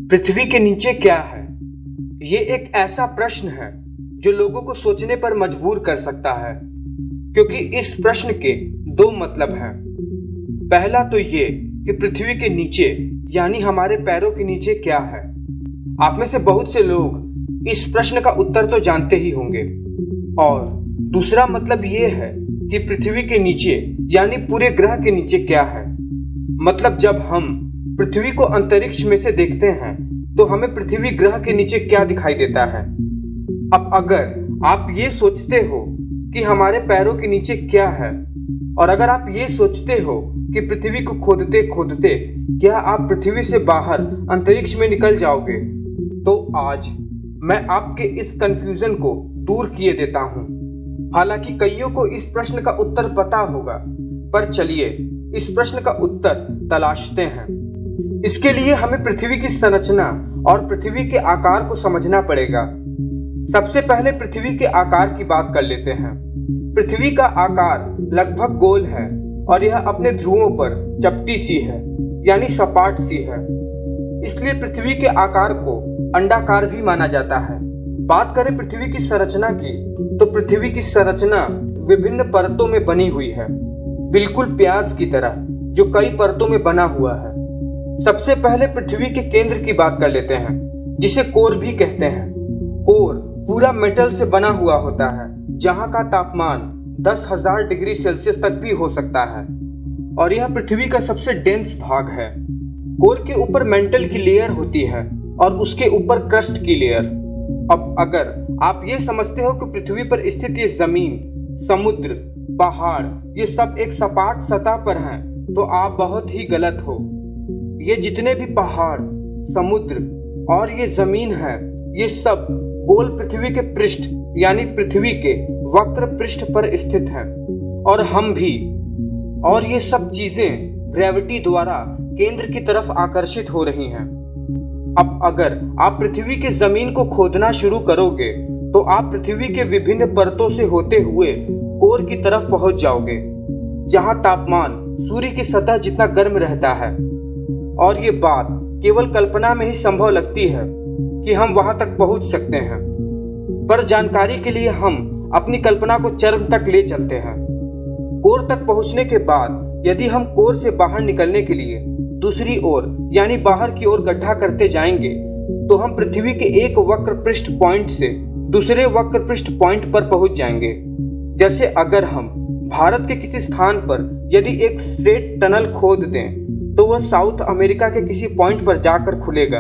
पृथ्वी के नीचे क्या है? ये एक ऐसा प्रश्न है जो लोगों को सोचने पर मजबूर कर सकता है, क्योंकि इस प्रश्न के दो मतलब हैं। पहला तो ये कि पृथ्वी के नीचे यानी हमारे पैरों के नीचे क्या है। आप में से बहुत से लोग इस प्रश्न का उत्तर तो जानते ही होंगे। और दूसरा मतलब ये है कि पृथ्वी के नीचे यानी पूरे ग्रह के नीचे क्या है। मतलब जब हम पृथ्वी को अंतरिक्ष में से देखते हैं तो हमें पृथ्वी ग्रह के नीचे क्या दिखाई देता है। अब अगर आप ये सोचते हो कि हमारे पैरों के नीचे क्या है, और अगर आप ये सोचते हो कि पृथ्वी को खोदते खोदते क्या आप पृथ्वी से बाहर अंतरिक्ष में निकल जाओगे, तो आज मैं आपके इस कंफ्यूजन को दूर किए देता हूँ। हालांकि कईयों को इस प्रश्न का उत्तर पता होगा, पर चलिए इस प्रश्न का उत्तर तलाशते हैं। इसके लिए हमें पृथ्वी की संरचना और पृथ्वी के आकार को समझना पड़ेगा। सबसे पहले पृथ्वी के आकार की बात कर लेते हैं। पृथ्वी का आकार लगभग गोल है और यह अपने ध्रुवों पर चपटी सी है, यानी सपाट सी है। इसलिए पृथ्वी के आकार को अंडाकार भी माना जाता है। बात करें पृथ्वी की संरचना की, तो पृथ्वी की संरचना विभिन्न परतों में बनी हुई है, बिल्कुल प्याज की तरह, जो कई परतों में बना हुआ है। सबसे पहले पृथ्वी के केंद्र की बात कर लेते हैं, जिसे कोर भी कहते हैं। कोर पूरा मेटल से बना हुआ होता है, जहां का तापमान 10,000 डिग्री सेल्सियस तक भी हो सकता है, और यह पृथ्वी का सबसे डेंस भाग है। कोर के ऊपर मेंटल की लेयर होती है और उसके ऊपर क्रस्ट की लेयर। अब अगर आप ये समझते हो कि पृथ्वी पर स्थित ये जमीन, समुद्र, पहाड़ ये सब एक सपाट सतह पर हैं, तो आप बहुत ही गलत हो। ये जितने भी पहाड़, समुद्र और ये जमीन है, ये सब गोल पृथ्वी के पृष्ठ यानी पृथ्वी के वक्र पृष्ठ पर स्थित हैं, और हम भी। और ये सब चीजें ग्रेविटी द्वारा केंद्र की तरफ आकर्षित हो रही हैं। अब अगर आप पृथ्वी के जमीन को खोदना शुरू करोगे, तो आप पृथ्वी के विभिन्न परतों से होते हुए कोर की तरफ पहुंच जाओगे, जहां तापमान सूर्य की सतह जितना गर्म रहता है। और ये बात केवल कल्पना में ही संभव लगती है कि हम वहां तक पहुंच सकते हैं, पर जानकारी के लिए हम अपनी कल्पना को चरम तक ले चलते हैं। कोर तक पहुंचने के बाद यदि हम कोर से बाहर निकलने के लिए दूसरी ओर यानी बाहर की ओर गड्ढा करते जाएंगे, तो हम पृथ्वी के एक वक्र पृष्ठ पॉइंट से दूसरे वक्र पृष्ठ पॉइंट पर पहुंच जाएंगे। जैसे अगर हम भारत के किसी स्थान पर यदि एक स्ट्रेट टनल खोद दें, तो वह साउथ अमेरिका के किसी पॉइंट पर जाकर खुलेगा।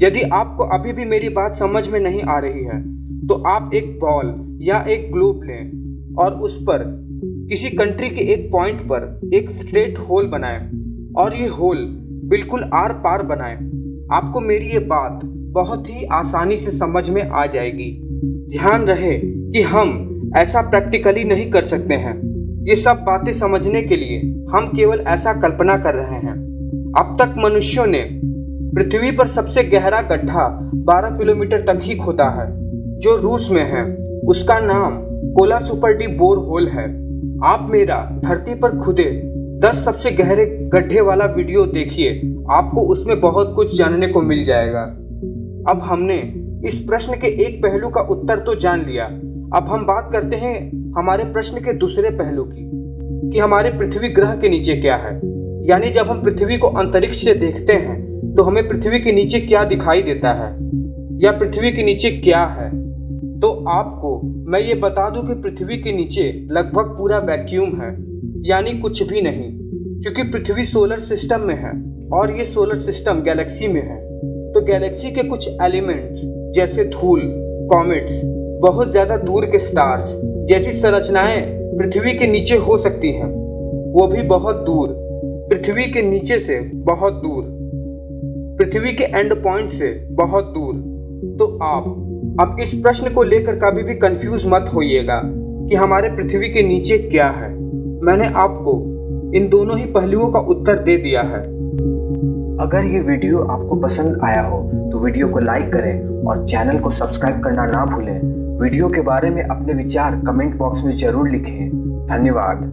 यदि आपको अभी भी मेरी बात समझ में नहीं आ रही है, तो आप एक बॉल या एक ग्लोब लें और उस पर किसी कंट्री के एक पॉइंट पर एक स्ट्रेट होल बनाएं, और ये होल बिल्कुल आर पार बनाएं। आपको मेरी ये बात बहुत ही आसानी से समझ में आ जाएगी। ध्यान रहे कि हम ऐसा प्रैक्टिकली नहीं कर सकते हैं। ये सब बातें समझने के लिए हम केवल ऐसा कल्पना कर रहे हैं। अब तक मनुष्यों ने पृथ्वी पर सबसे गहरा गड्ढा 12 किलोमीटर तक ही खोदा है, जो रूस में है। उसका नाम Kola super deep bore hole है। आप मेरा धरती पर खुदे 10 सबसे गहरे गड्ढे वाला वीडियो देखिए, आपको उसमें बहुत कुछ जानने को मिल जाएगा। अब हमने इस प्रश्न के एक पहलू का उत्तर तो जान लिया। अब हम बात करते हैं हमारे प्रश्न के दूसरे पहलू की, कि हमारे पृथ्वी ग्रह के नीचे क्या है। यानी जब हम पृथ्वी को अंतरिक्ष से देखते हैं, तो हमें पृथ्वी के नीचे क्या दिखाई देता है, या पृथ्वी के नीचे क्या है। तो आपको मैं ये बता दूं कि पृथ्वी के नीचे लगभग पूरा वैक्यूम है, यानी कुछ भी नहीं, क्योंकि पृथ्वी सोलर सिस्टम में है और ये सोलर सिस्टम गैलेक्सी में है। तो गैलेक्सी के कुछ एलिमेंट्स जैसे धूल, कॉमेट्स, बहुत ज्यादा दूर के स्टार्स जैसी संरचनाएं पृथ्वी के नीचे हो सकती हैं, वो भी बहुत दूर, पृथ्वी के नीचे से बहुत दूर, पृथ्वी के एंड पॉइंट से बहुत दूर। तो आप अब इस प्रश्न को लेकर कभी भी कंफ्यूज मत होइएगा कि हमारे पृथ्वी के नीचे क्या है। मैंने आपको इन दोनों ही पहलुओं का उत्तर दे दिया है। अगर ये वीडियो आपको पसंद आया हो तो वीडियो को लाइक करें और चैनल को सब्सक्राइब करना ना भूलें। वीडियो के बारे में अपने विचार कमेंट बॉक्स में जरूर लिखें। धन्यवाद।